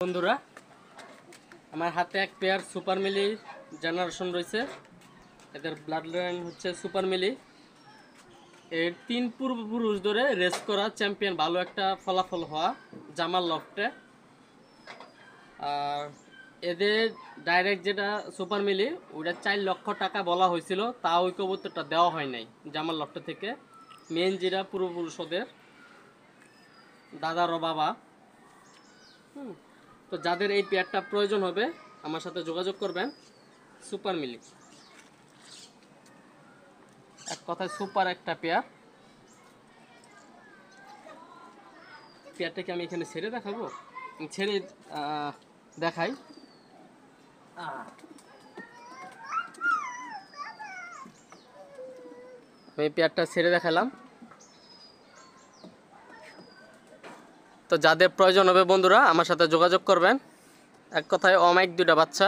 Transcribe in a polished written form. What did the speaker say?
বন্ধুরা, আমার হাতে এক পেয়ার সুপার মিলি জেনারেশন রয়েছে। এদের ব্লাড লাইন হচ্ছে সুপার মিলি। এর 3 পূর্বপুরুষ ধরে রেস করা চ্যাম্পিয়ন, ভালো একটা ফলাফল হওয়া জামাল লফটে। আর এদের ডাইরেক্ট যেটা সুপার মিলি, ওটা 4 লক্ষ টাকা বলা হয়েছিল, তা ওই কবুতরটা দেওয়া হয় নাই জামাল লফটে থেকে। মেন যেটা পূর্বপুরুষ ওদের দাদারও বাবা। তো যাদের এই পেয়ারটা প্রয়োজন হবে আমার সাথে যোগাযোগ করবেন। সুপার মিলি, এক কথায় সুপার একটা পেয়ার। পেয়ারটাকে আমি এখানে ছেড়ে দেখাবো, ছেড়ে দেখাই। আমি পেয়ারটা ছেড়ে দেখালাম। তো যাদের প্রয়োজন হবে বন্ধুরা আমার সাথে যোগাযোগ করবেন। এক কথায় অমাইক 2টা বাচ্চা।